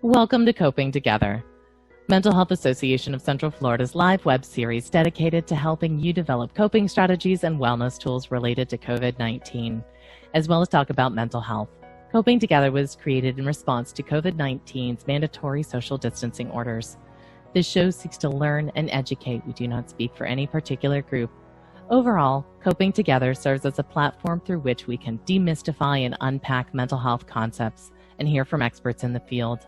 Welcome to Coping Together, Mental Health Association of Central Florida's live web series dedicated to helping you develop coping strategies and wellness tools related to COVID-19, as well as talk about mental health. Coping Together was created in response to COVID-19's mandatory social distancing orders. This show seeks to learn and educate. We do not speak for any particular group. Overall, Coping Together serves as a platform through which we can demystify and unpack mental health concepts and hear from experts in the field.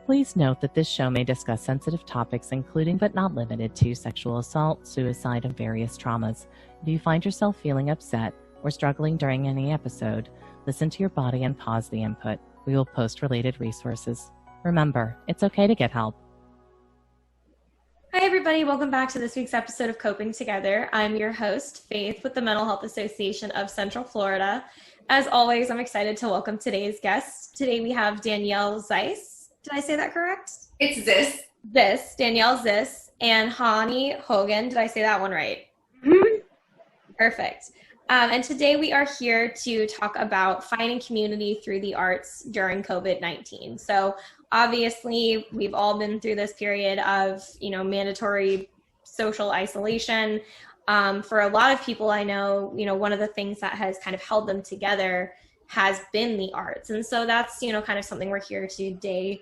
Please note that this show may discuss sensitive topics, including but not limited to sexual assault, suicide, and various traumas. If you find yourself feeling upset or struggling during any episode, listen to your body and pause the input. We will post related resources. Remember, it's okay to get help. Hi, everybody. Welcome back to this week's episode of Coping Together. I'm your host, Faith, with the Mental Health Association of Central Florida. As always, I'm excited to welcome today's guests. Today we have Danielle Ziss. Did I say that correct? It's Ziss. Ziss, Danielle Ziss, and Hogan. Did I say that one right? Mm-hmm. Perfect. And today we are here to talk about finding community through the arts during COVID-19. So obviously, we've all been through this period of, mandatory social isolation. For a lot of people I know, one of the things that has kind of held them together has been the arts. And so that's, kind of something we're here today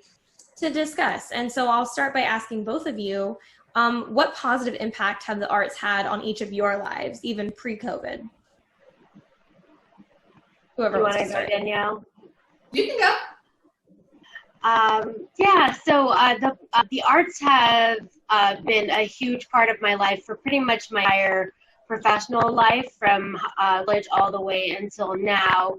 to discuss. And so I'll start by asking both of you, what positive impact have the arts had on each of your lives, even pre-COVID? Whoever wants to start. Danielle? You can go. The arts have been a huge part of my life for pretty much my entire professional life, from college all the way until now.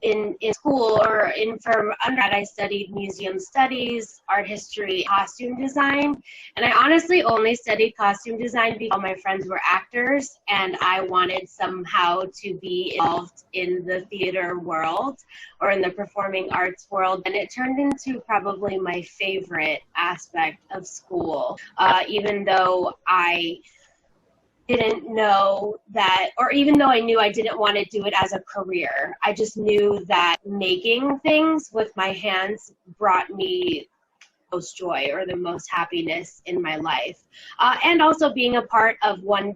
In school from undergrad, I studied museum studies, art history, costume design, and I honestly only studied costume design because all my friends were actors, and I wanted somehow to be involved in the theater world or in the performing arts world, and it turned into probably my favorite aspect of school, even though I didn't know that, or even though I knew I didn't want to do it as a career, I just knew that making things with my hands brought me the most joy or the most happiness in my life. And also being a part of one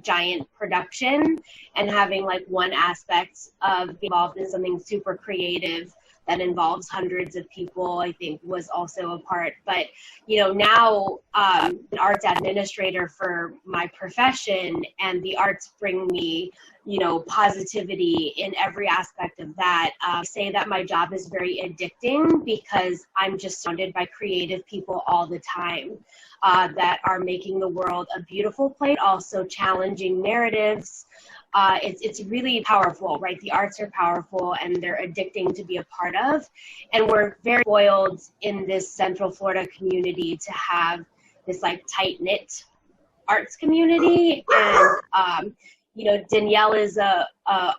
giant production and having one aspect of being involved in something super creative that involves hundreds of people, I think, was also a part. But, now an arts administrator for my profession, and the arts bring me, positivity in every aspect of that. I say that my job is very addicting because I'm just surrounded by creative people all the time that are making the world a beautiful place, also challenging narratives. It's really powerful, right? The arts are powerful and they're addicting to be a part of. And we're very spoiled in this Central Florida community to have this tight-knit arts community. And, Danielle is a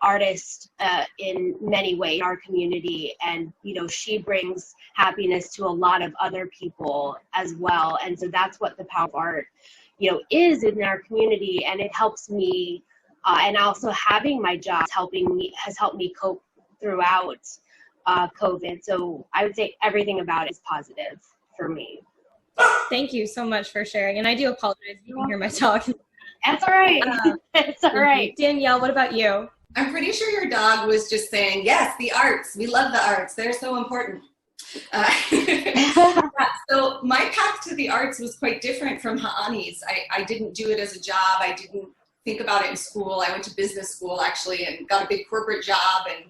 artist in many ways in our community. And, she brings happiness to a lot of other people as well. And so that's what the power of art, is in our community. And it helps me. And also having my job has helped me cope throughout COVID. So I would say everything about it is positive for me. Thank you so much for sharing. And I do apologize if you can hear my dog. That's all right. It's all right. Danielle, what about you? I'm pretty sure your dog was just saying, yes, the arts. We love the arts. They're so important. So my path to the arts was quite different from Ha'ani's. I didn't do it as a job. I didn't think about it in school. I went to business school actually and got a big corporate job, and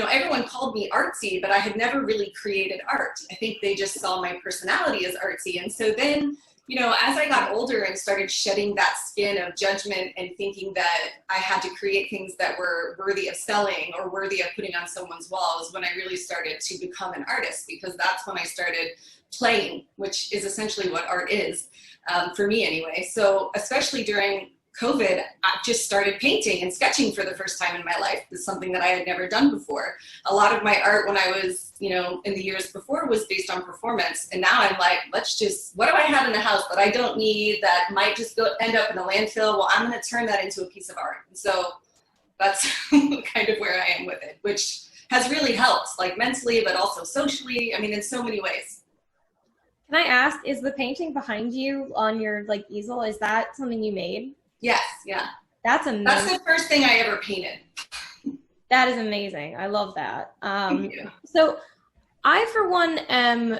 everyone called me artsy, but I had never really created art. I think they just saw my personality as artsy. And so then, as I got older and started shedding that skin of judgment and thinking that I had to create things that were worthy of selling or worthy of putting on someone's walls, when I really started to become an artist, because that's when I started playing, which is essentially what art is, for me anyway. So especially during COVID, I just started painting and sketching for the first time in my life. It's something that I had never done before. A lot of my art when I was, in the years before was based on performance. And now I'm like, what do I have in the house that I don't need, that might just end up in a landfill? Well, I'm going to turn that into a piece of art. And so that's kind of where I am with it, which has really helped, like mentally, but also socially. I mean, in so many ways. Can I ask, is the painting behind you on your like easel, is that something you made? Yes, yeah. That's amazing. That's the first thing I ever painted. That is amazing. I love that. Thank you. So I, for one, am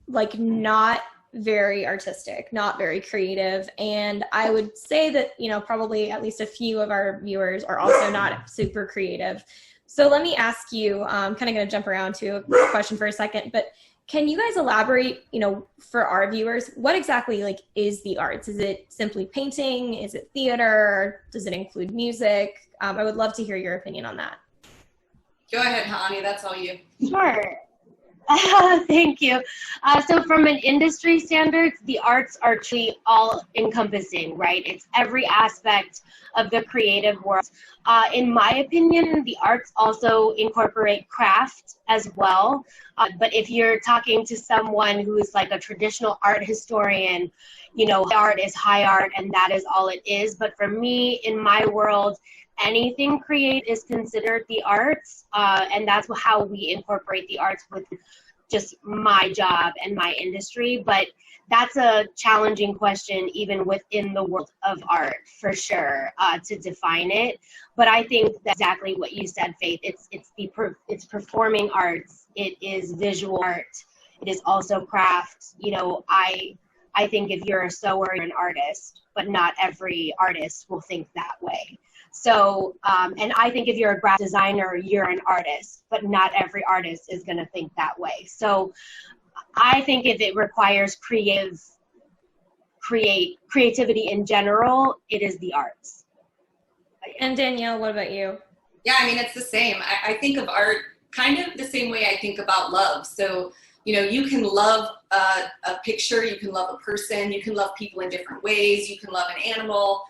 like not very artistic, not very creative. And I would say that, you know, probably at least a few of our viewers are also not super creative. So let me ask you, I'm kind of going to jump around to a question for a second, but can you guys elaborate, you know, for our viewers, what exactly like is the arts? Is it simply painting? Is it theater? Does it include music? I would love to hear your opinion on that. Go ahead, Hani, that's all you. Sure. Thank you. So from an industry standards, the arts are truly all encompassing, right? It's every aspect of the creative world. In my opinion, the arts also incorporate craft as well. But if you're talking to someone who's like a traditional art historian, you know, art is high art and that is all it is. But for me, in my world, anything creative is considered the arts, and that's how we incorporate the arts with just my job and my industry. But that's a challenging question even within the world of art, for sure, to define it. But I think that's exactly what you said, Faith. It's performing arts. It is visual art. It is also craft. You know, I think if you're a sewer, you're an artist, but not every artist will think that way. So, and I think if you're a graphic designer, you're an artist, but not every artist is going to think that way. So I think if it requires creativity in general, it is the arts. And Danielle, what about you? Yeah, I mean, it's the same. I think of art kind of the same way I think about love. So, you know, you can love a picture, you can love a person, you can love people in different ways, you can love an animal.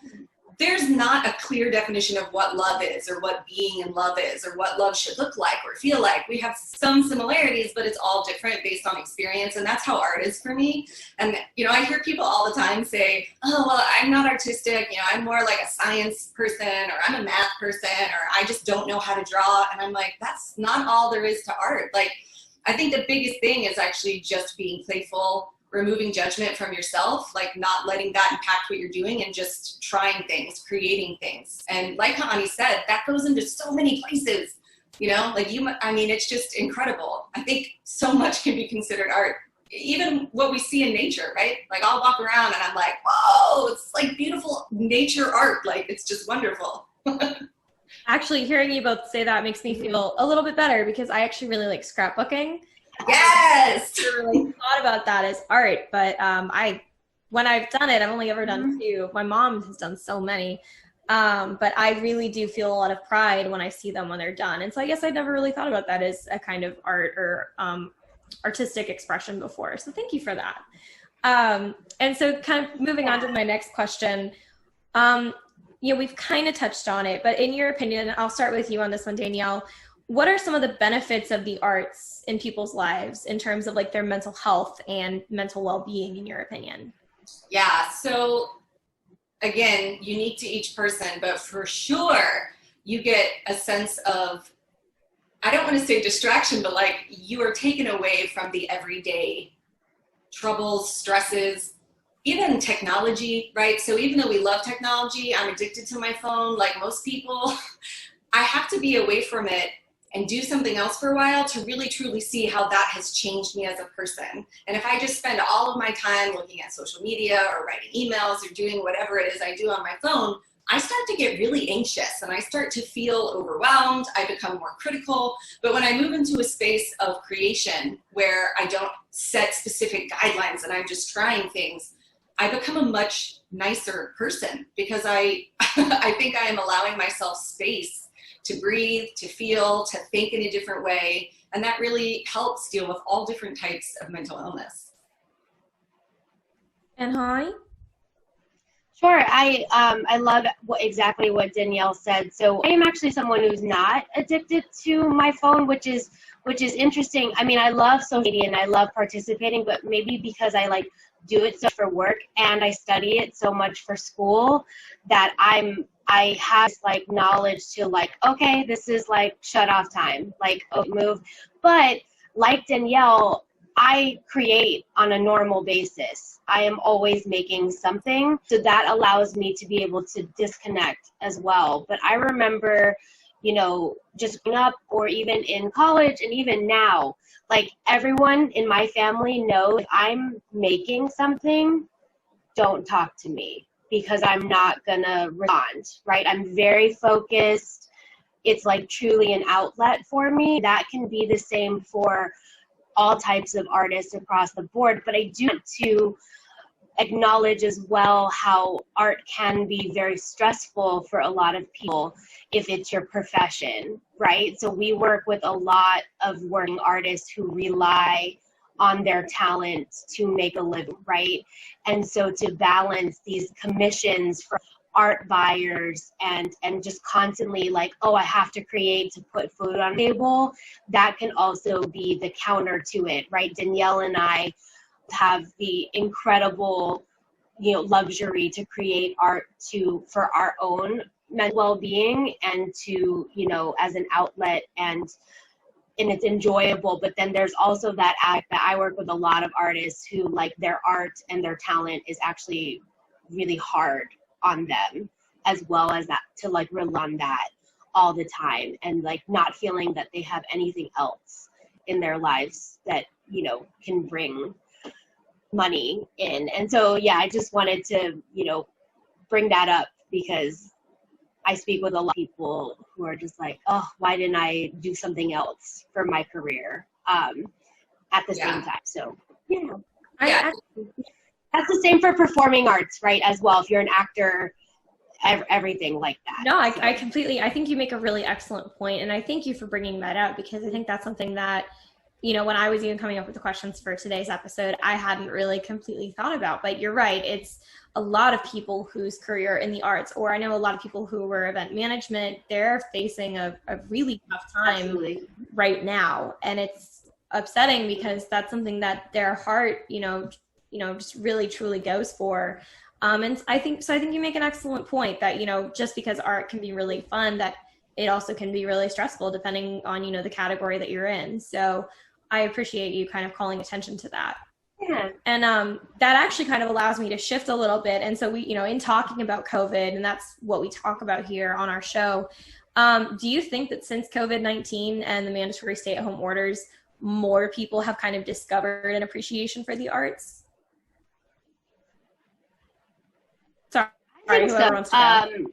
There's not a clear definition of what love is or what being in love is or what love should look like or feel like. We have some similarities, but it's all different based on experience. And that's how art is for me. And, you know, I hear people all the time say, oh, well, I'm not artistic. You know, I'm more like a science person, or I'm a math person, or I just don't know how to draw. And I'm like, that's not all there is to art. Like, I think the biggest thing is actually just being playful, removing judgment from yourself, like not letting that impact what you're doing and just trying things, creating things. And like Hani said, that goes into so many places, you know, like I mean, it's just incredible. I think so much can be considered art, even what we see in nature, right? Like I'll walk around and I'm like, whoa, it's like beautiful nature art. Like it's just wonderful. Actually, hearing you both say that makes me feel a little bit better because I actually really like scrapbooking. Yes. I never really thought about that as art, but when I've done it, I've only ever done 2. My mom has done so many, but I really do feel a lot of pride when I see them when they're done. And so I guess I'd never really thought about that as a kind of art or artistic expression before. So thank you for that. And so kind of moving on to my next question, you know, we've kind of touched on it, but in your opinion, I'll start with you on this one, Danielle. What are some of the benefits of the arts in people's lives in terms of like their mental health and mental well-being, in your opinion? Yeah, so again, unique to each person, but for sure you get a sense of, I don't want to say distraction, but like you are taken away from the everyday troubles, stresses, even technology, right? So even though we love technology, I'm addicted to my phone like most people. I have to be away from it and do something else for a while to really truly see how that has changed me as a person. And if I just spend all of my time looking at social media or writing emails or doing whatever it is I do on my phone, I start to get really anxious and I start to feel overwhelmed. I become more critical. But when I move into a space of creation where I don't set specific guidelines and I'm just trying things, I become a much nicer person because I think I am allowing myself space to breathe, to feel, to think in a different way. And that really helps deal with all different types of mental illness. And hi. Sure, I love exactly what Danielle said. So I am actually someone who's not addicted to my phone, which is interesting. I mean, I love social media and I love participating, but maybe because I do it so for work and I study it so much for school that I'm I have like knowledge to like, okay, this is like shut off time, like move. But like Danielle, I create on a normal basis. I am always making something. So that allows me to be able to disconnect as well. But I remember, just growing up or even in college and even now, like everyone in my family knows if I'm making something, don't talk to me because I'm not gonna respond, right? I'm very focused. It's like truly an outlet for me. That can be the same for all types of artists across the board, but I do want to acknowledge as well how art can be very stressful for a lot of people if it's your profession, right? So we work with a lot of working artists who rely on their talent to make a living, right? And so to balance these commissions for art buyers and just constantly like, oh, I have to create to put food on the table, that can also be the counter to it, right? Danielle and I have the incredible, luxury to create art for our own mental well-being and to, as an outlet and it's enjoyable. But then there's also that act that I work with a lot of artists who like their art and their talent is actually really hard on them, as well as that to like rely on that all the time and like not feeling that they have anything else in their lives that, can bring money in. And so, yeah, I just wanted to, bring that up because I speak with a lot of people who are just like, oh, why didn't I do something else for my career at the same time? So, that's the same for performing arts, right, as well. If you're an actor, everything like that. No, I completely, I think you make a really excellent point, and I thank you for bringing that up because I think that's something that, when I was even coming up with the questions for today's episode, I hadn't really completely thought about. But you're right. It's a lot of people whose career in the arts, or I know a lot of people who were event management, they're facing a really tough time right now. And it's upsetting because that's something that their heart, just really truly goes for. And I think you make an excellent point that, just because art can be really fun, that it also can be really stressful depending on, the category that you're in. So I appreciate you kind of calling attention to that. Yeah. And that actually kind of allows me to shift a little bit. And so we, in talking about COVID, and that's what we talk about here on our show, do you think that since COVID-19 and the mandatory stay-at-home orders, more people have kind of discovered an appreciation for the arts? Sorry, whoever wants to go.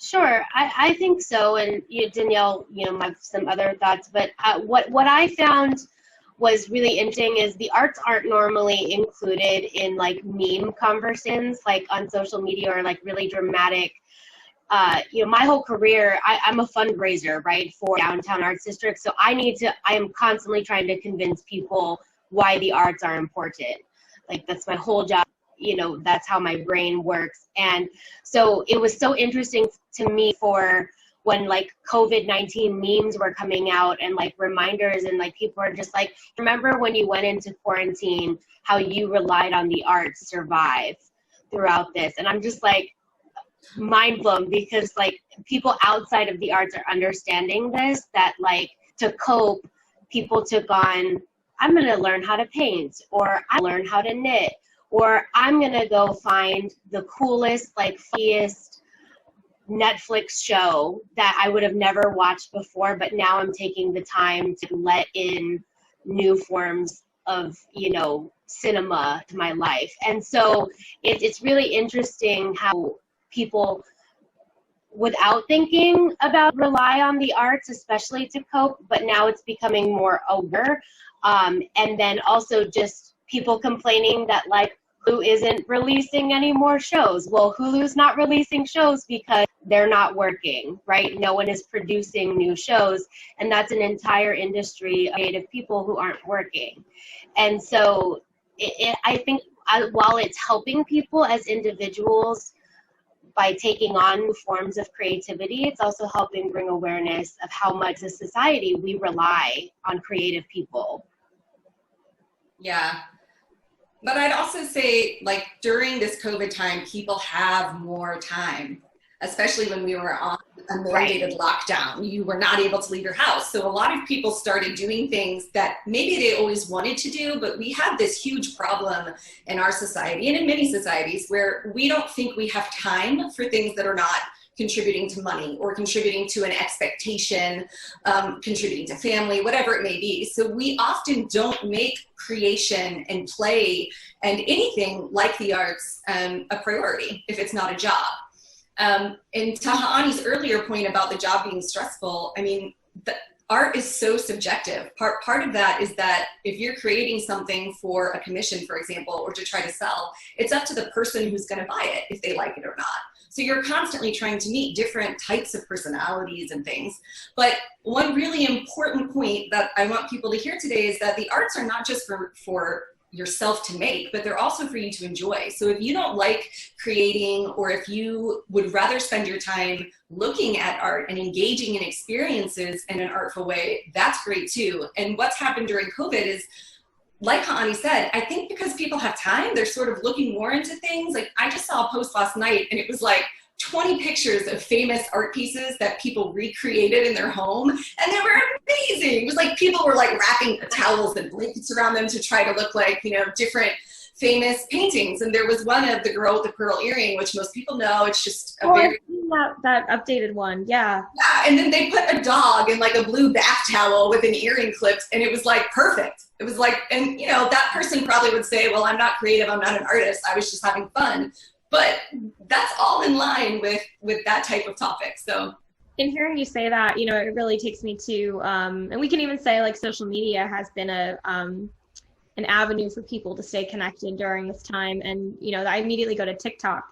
Sure, I think so, and Danielle, have some other thoughts. But what I found was really interesting is the arts aren't normally included in like meme conversations, like on social media or like really dramatic. My whole career, I'm a fundraiser, right, for Downtown Arts District. So I am constantly trying to convince people why the arts are important. Like that's my whole job. That's how my brain works. And so it was so interesting to me for when like COVID-19 memes were coming out and like reminders and like people are just like, remember when you went into quarantine, how you relied on the arts to survive throughout this. And I'm just like mind blown because like people outside of the arts are understanding this, that like to cope, people took on, I'm going to learn how to paint, or I learn how to knit, or I'm going to go find the coolest, like, funniest Netflix show that I would have never watched before, but now I'm taking the time to let in new forms of, cinema to my life. And so it's really interesting how people, without thinking about, rely on the arts, especially to cope, but now it's becoming more aware. And then also just people complaining that like Hulu isn't releasing any more shows. Well, Hulu's not releasing shows because they're not working, right? No one is producing new shows, and that's an entire industry of creative people who aren't working. And so I think while it's helping people as individuals by taking on new forms of creativity, it's also helping bring awareness of how much as a society we rely on creative people. Yeah. But I'd also say, like, during this COVID time, people have more time. especially when we were on a mandated lockdown. You were not able to leave your house. So a lot of people started doing things that maybe they always wanted to do, but we have this huge problem in our society and in many societies where we don't think we have time for things that are not contributing to money or contributing to an expectation, contributing to family, whatever it may be. So we often don't make creation and play and anything like the arts a priority if it's not a job. And to Ha'ani's earlier point about the job being stressful, I mean, the art is so subjective. Part of that is that if you're creating something for a commission, for example, or to try to sell, it's up to the person who's going to buy it if they like it or not. So you're constantly trying to meet different types of personalities and things. But one really important point that I want people to hear today is that the arts are not just for yourself to make, but they're also for you to enjoy. So if you don't like creating, or if you would rather spend your time looking at art and engaging in experiences in an artful way, that's great too. And what's happened during COVID is, like Ha'ani said, I think because people have time, they're sort of looking more into things. Like I just saw a post last night and it was like 20 pictures of famous art pieces that people recreated in their home, and they were amazing. It was like people were like wrapping towels and blankets around them to try to look like, you know, different famous paintings. And there was one of the girl with the pearl earring, which most people know. It's just a very... that updated one, yeah. Yeah, and then they put a dog in like a blue bath towel with an earring clipped, and it was like perfect. It was like, and you know, that person probably would say, well, I'm not creative, I'm not an artist, I was just having fun. But that's all in line with that type of topic. So in hearing you say that, you know, it really takes me to, and we can even say like social media has been an avenue for people to stay connected during this time. And, you know, I immediately go to TikTok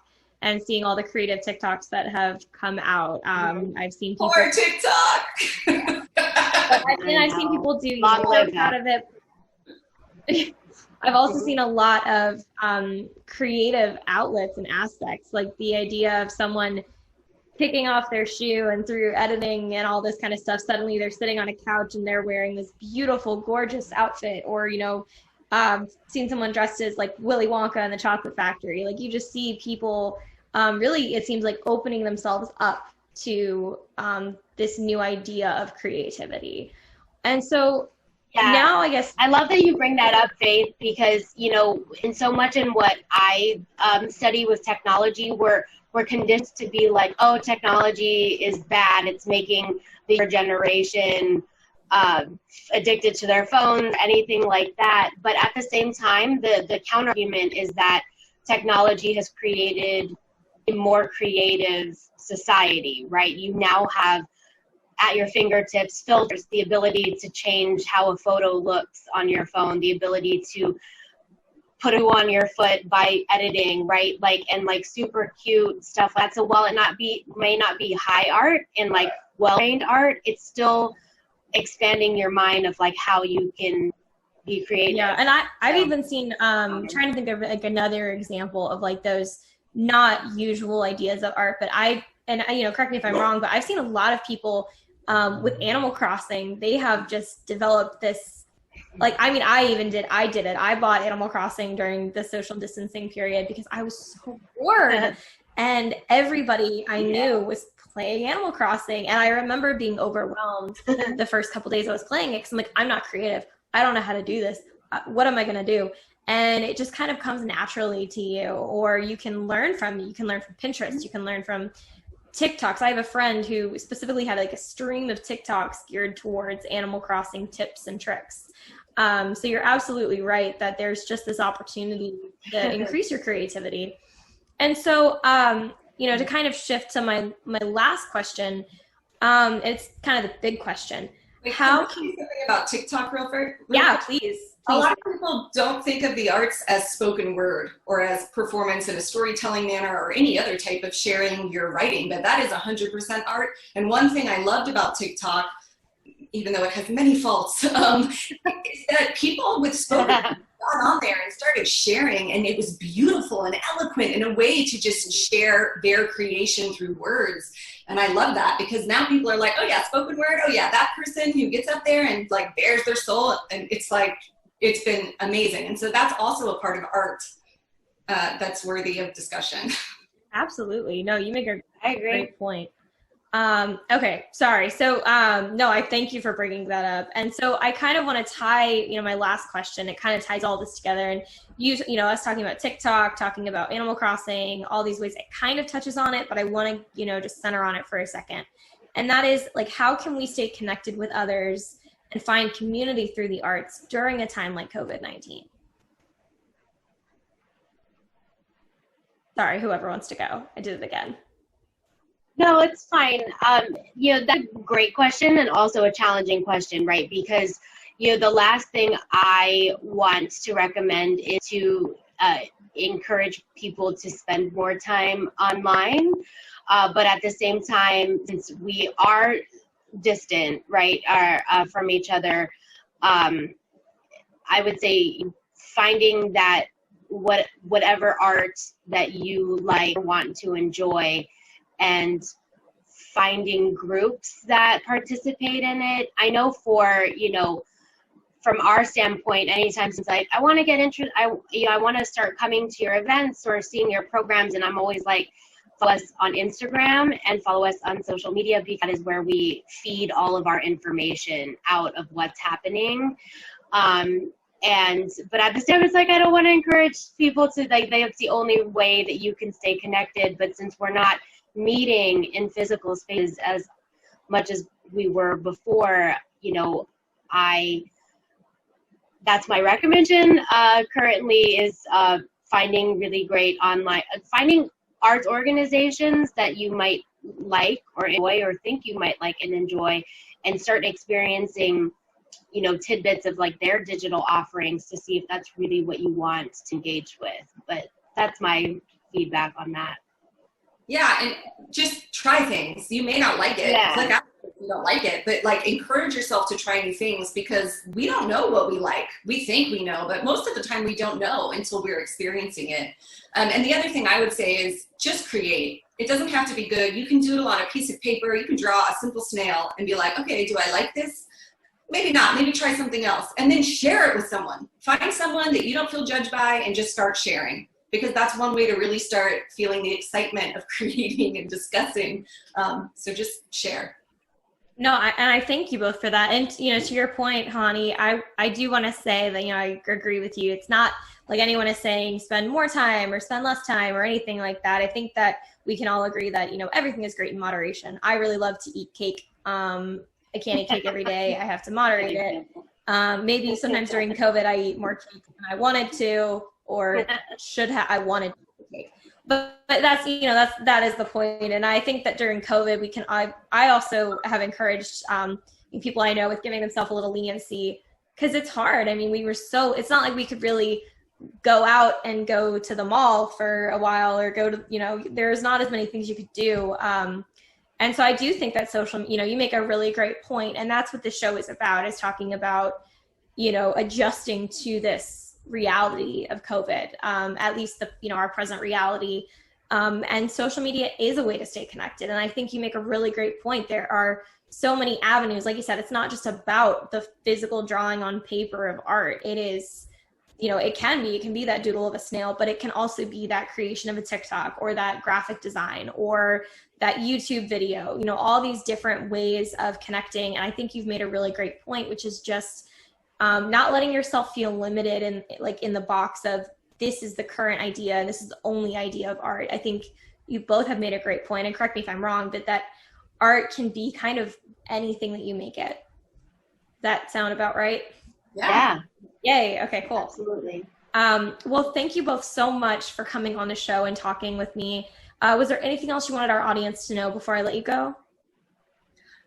and seeing all the creative TikToks that have come out. I've seen people. Poor TikTok! And I've seen people do jokes out of it. I've also seen a lot of creative outlets and aspects, like the idea of someone kicking off their shoe and through editing and all this kind of stuff, suddenly they're sitting on a couch and they're wearing this beautiful, gorgeous outfit. Or, you know, seen someone dressed as like Willy Wonka in the Chocolate Factory. Like you just see people really, it seems like opening themselves up to this new idea of creativity. And so now I guess I love that you bring that up, Faith, because, you know, in so much in what I study with technology, we're conditioned to be like, oh, technology is bad. It's making the younger generation addicted to their phones, anything like that. But at the same time, the counter argument is that technology has created a more creative society, right? You now have at your fingertips filters, the ability to change how a photo looks on your phone, the ability to put it on your foot by editing, right? Like, and like super cute stuff like that. So while it may not be high art and like well-trained art, it's still expanding your mind of like how you can be creative. Yeah, and I've even seen, trying to think of like another example of like those not usual ideas of art, but you know, correct me if I'm wrong, but I've seen a lot of people with Animal Crossing, they have just developed this, like, I mean, I did it. I bought Animal Crossing during the social distancing period because I was so bored. And everybody I knew was playing Animal Crossing. And I remember being overwhelmed the first couple days I was playing it because I'm like, I'm not creative. I don't know how to do this. What am I going to do? And it just kind of comes naturally to you. Or you can learn from Pinterest. You can learn from TikToks. I have a friend who specifically had like a stream of TikToks geared towards Animal Crossing tips and tricks. So you're absolutely right that there's just this opportunity to increase your creativity. And so, you know, to kind of shift to my last question, it's kind of the big question. Wait, can I say something about TikTok real quick? Yeah, please. A lot of people don't think of the arts as spoken word or as performance in a storytelling manner or any other type of sharing your writing, but that is 100% art. And one thing I loved about TikTok, even though it has many faults, is that people with spoken got on there and started sharing, and it was beautiful and eloquent in a way to just share their creation through words. And I love that because now people are like, oh yeah, spoken word. Oh yeah, that person who gets up there and like bears their soul. And it's like, it's been amazing. And so that's also a part of art that's worthy of discussion. Absolutely. No, you make a I agree. Great point. Okay, sorry. So, no, I thank you for bringing that up. And so I kind of want to tie, my last question, it kind of ties all this together. And us talking about TikTok, talking about Animal Crossing, all these ways, it kind of touches on it, but I want to, just center on it for a second. And that is like, how can we stay connected with others and find community through the arts during a time like COVID-19? Sorry, whoever wants to go. I did it again. No, it's fine. That's a great question and also a challenging question, right? Because, the last thing I want to recommend is to encourage people to spend more time online. But at the same time, since we are distant, right, from each other, I would say finding that whatever art that you like or want to enjoy, and finding groups that participate in it. I know from our standpoint, anytime since I want to get interested, I want to start coming to your events or seeing your programs, and I'm always like, follow us on Instagram and follow us on social media, because that is where we feed all of our information out of what's happening. But at the same time, it's like, I don't want to encourage people to that's the only way that you can stay connected. But since we're not meeting in physical spaces as much as we were before, that's my recommendation currently is finding really great online, finding arts organizations that you might like or enjoy or think you might like and enjoy, and start experiencing tidbits of like their digital offerings to see if that's really what you want to engage with. But that's my feedback on that. Yeah, and just try things. You may not like it. Yeah. Click out if you don't like it, but like encourage yourself to try new things, because we don't know what we like. We think we know, but most of the time we don't know until we're experiencing it. And the other thing I would say is just create. It doesn't have to be good. You can doodle on a piece of paper. You can draw a simple snail and be like, okay, do I like this? Maybe not. Maybe try something else. And then share it with someone. Find someone that you don't feel judged by and just start sharing. Because that's one way to really start feeling the excitement of creating and discussing. So just share. No, I thank you both for that. And, to your point, Hani, I do want to say that, I agree with you. It's not like anyone is saying spend more time or spend less time or anything like that. I think that we can all agree that, everything is great in moderation. I really love to eat cake. I can't eat cake every day. I have to moderate it. Maybe sometimes during COVID, I eat more cake than I wanted to, or I wanted to take. But that's, that is the point. And I think that during COVID, I also have encouraged people I know with giving themselves a little leniency, because it's hard. I mean, it's not like we could really go out and go to the mall for a while, or go to, there's not as many things you could do. And so I do think that you make a really great point, and that's what the show is about, is talking about, adjusting to this reality of COVID, at least our present reality. And social media is a way to stay connected. And I think you make a really great point. There are so many avenues. Like you said, it's not just about the physical drawing on paper of art. It is, it can be that doodle of a snail, but it can also be that creation of a TikTok, or that graphic design, or that YouTube video, all these different ways of connecting. And I think you've made a really great point, which is just not letting yourself feel limited in the box of, this is the current idea and this is the only idea of art. I think you both have made a great point, and correct me if I'm wrong, but that art can be kind of anything that you make it. That sound about right? Yeah. Yay. Okay, cool. Absolutely. Well, thank you both so much for coming on the show and talking with me. Was there anything else you wanted our audience to know before I let you go?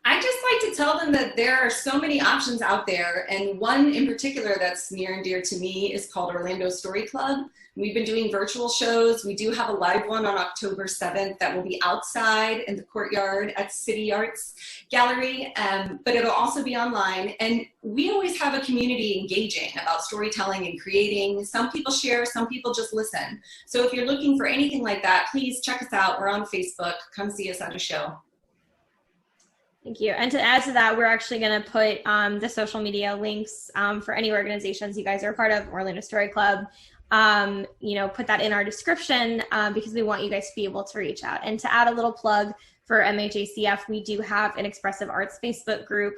I just like to tell them that there are so many options out there, and one in particular that's near and dear to me is called Orlando Story Club. We've been doing virtual shows. We do have a live one on October 7th that will be outside in the courtyard at City Arts Gallery, but it'll also be online. And we always have a community engaging about storytelling and creating. Some people share, some people just listen. So if you're looking for anything like that, please check us out. We're on Facebook. Come see us at a show. Thank you. And to add to that, we're actually going to put the social media links for any organizations you guys are a part of, Orlando Story Club, put that in our description because we want you guys to be able to reach out. And to add a little plug for MHACF, we do have an Expressive Arts Facebook group.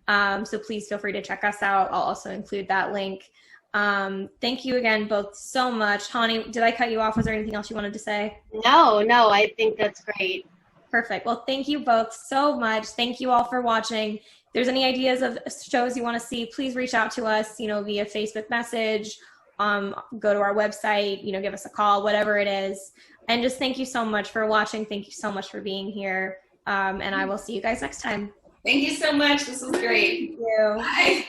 So please feel free to check us out. I'll also include that link. Thank you again both so much. Hani, did I cut you off? Was there anything else you wanted to say? No, I think that's great. Perfect. Well, thank you both so much. Thank you all for watching. If there's any ideas of shows you want to see, please reach out to us, via Facebook message, go to our website, give us a call, whatever it is. And just thank you so much for watching. Thank you so much for being here. And I will see you guys next time. Thank you so much. This was great. Thank you. Bye.